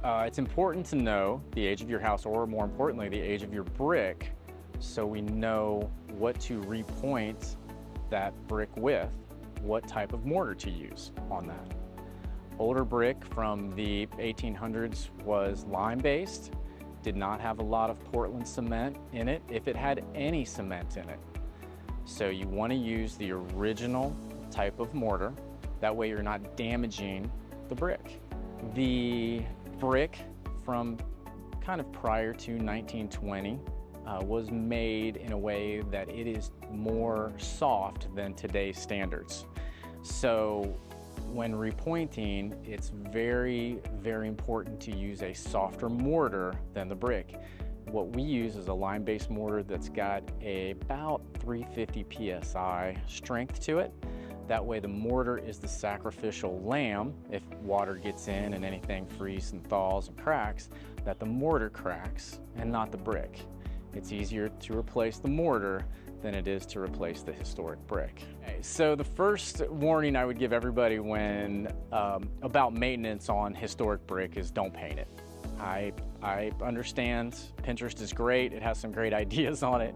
It's important to know the age of your house, or more importantly, the age of your brick, so we know what to repoint that brick with, what type of mortar to use on that. Older brick from the 1800s was lime-based, did not have a lot of Portland cement in it, if it had any cement in it. So you want to use the original type of mortar, that way you're not damaging the brick. The brick from kind of prior to 1920 was made in a way that it is more soft than today's standards. So when repointing, it's very, very important to use a softer mortar than the brick. What we use is a lime-based mortar that's got about 350 psi strength to it. That way the mortar is the sacrificial lamb. If water gets in and anything freezes and thaws and cracks, that the mortar cracks and not the brick. It's easier to replace the mortar than it is to replace the historic brick. Okay, so the first warning I would give everybody when about maintenance on historic brick is don't paint it. I understand Pinterest is great, it has some great ideas on it,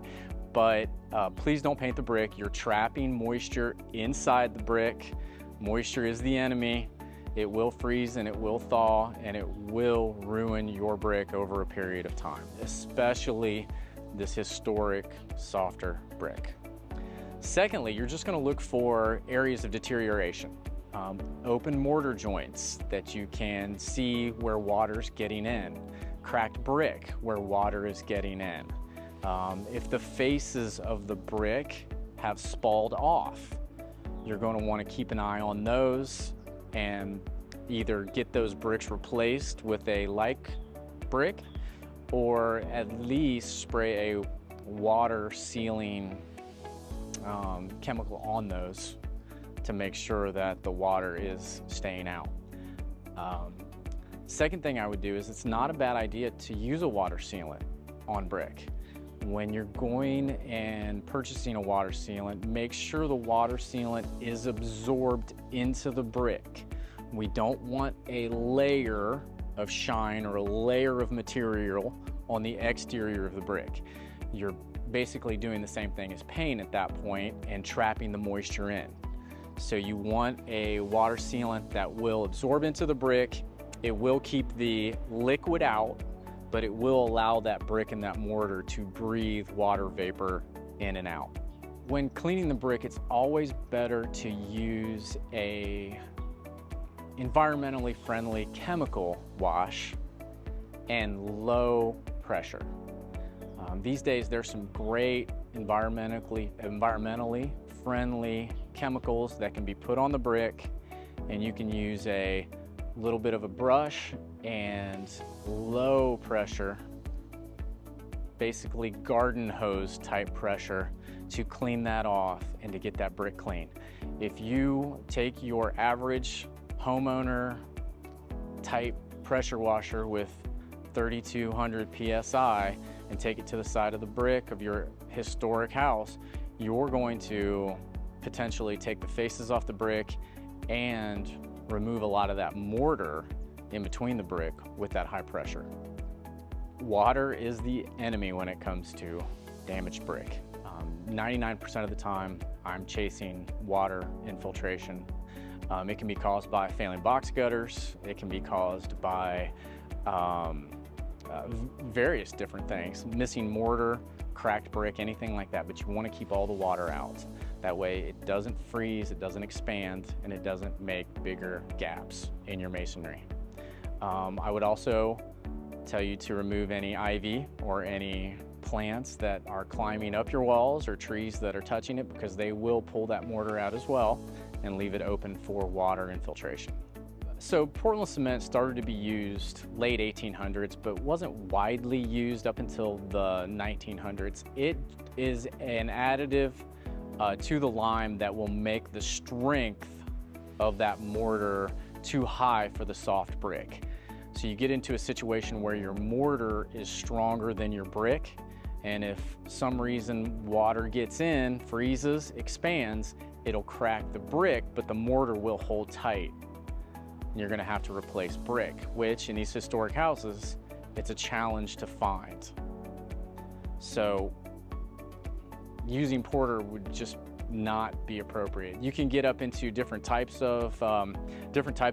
but please don't paint the brick. You're trapping moisture inside the brick. Moisture is the enemy. It will freeze and it will thaw and it will ruin your brick over a period of time, especially this historic, softer brick. Secondly, you're just going to look for areas of deterioration. Open mortar joints that you can see where water's getting in. Cracked brick where water is getting in. If the faces of the brick have spalled off, you're going to want to keep an eye on those and either get those bricks replaced with a like brick, or at least spray a water sealing chemical on those to make sure that the water is staying out. Second thing I would do is it's not a bad idea to use a water sealant on brick. When you're going and purchasing a water sealant, make sure the water sealant is absorbed into the brick. We don't want a layer of shine or a layer of material on the exterior of the brick. You're basically doing the same thing as paint at that point and trapping the moisture in. So you want a water sealant that will absorb into the brick. It will keep the liquid out, but it will allow that brick and that mortar to breathe water vapor in and out. When cleaning the brick, it's always better to use a environmentally friendly chemical wash and low pressure. These days there's some great environmentally friendly chemicals that can be put on the brick, and you can use a little bit of a brush and low pressure, basically garden hose type pressure, to clean that off and to get that brick clean. If you take your average homeowner type pressure washer with 3,200 psi and take it to the side of the brick of your historic house, you're going to potentially take the faces off the brick and remove a lot of that mortar in between the brick with that high pressure. Water is the enemy when it comes to damaged brick. 99% of the time, I'm chasing water infiltration. It can be caused by failing box gutters. It can be caused by various different things, missing mortar, cracked brick, anything like that, but you want to keep all the water out. That way it doesn't freeze, it doesn't expand, and it doesn't make bigger gaps in your masonry. I would also tell you to remove any ivy or any plants that are climbing up your walls or trees that are touching it, because they will pull that mortar out as well and leave it open for water infiltration. So Portland cement started to be used late 1800s, but wasn't widely used up until the 1900s. It is an additive to the lime that will make the strength of that mortar too high for the soft brick. So you get into a situation where your mortar is stronger than your brick, and if some reason water gets in, freezes, expands, it'll crack the brick, but the mortar will hold tight. you're going to have to replace brick, which in these historic houses, it's a challenge to find. So using porter would just not be appropriate. You can get up into different types of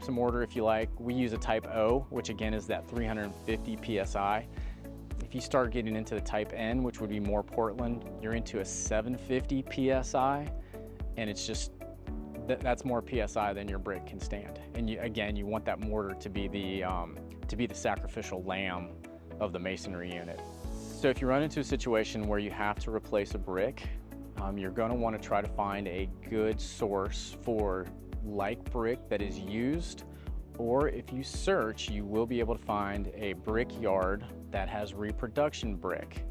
mortar if you like. We use a type O, which again is that 350 psi. If you start getting into the type N, which would be more Portland, you're into a 750 psi, and it's just that's more psi than your brick can stand. And you want that mortar to be the sacrificial lamb of the masonry unit. So if you run into a situation where you have to replace a brick, you're going to want to try to find a good source for like brick that is used, or if you search, you will be able to find a brick yard that has reproduction brick.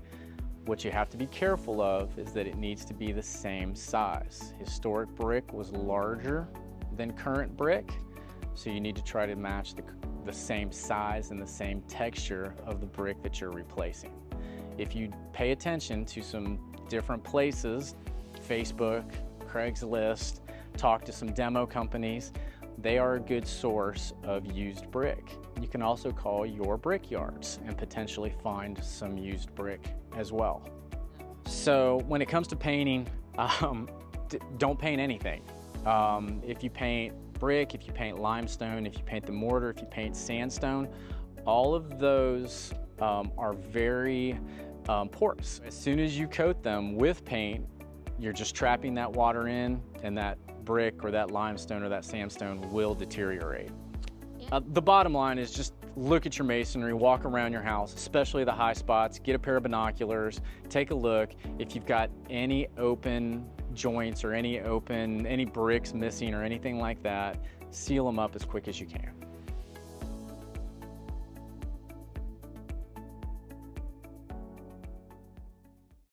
What you have to be careful of is that it needs to be the same size. Historic brick was larger than current brick, so you need to try to match the same size and the same texture of the brick that you're replacing. If you pay attention to some different places, Facebook, Craigslist, talk to some demo companies, they are a good source of used brick. You can also call your brick yards and potentially find some used brick as well. So when it comes to painting, don't paint anything. If you paint brick, if you paint limestone, if you paint the mortar, if you paint sandstone, all of those are very porous. As soon as you coat them with paint, you're just trapping that water in, and that brick or that limestone or that sandstone will deteriorate. The bottom line is just look at your masonry, walk around your house, especially the high spots, get a pair of binoculars, take a look. If you've got any open joints or any bricks missing or anything like that, seal them up as quick as you can.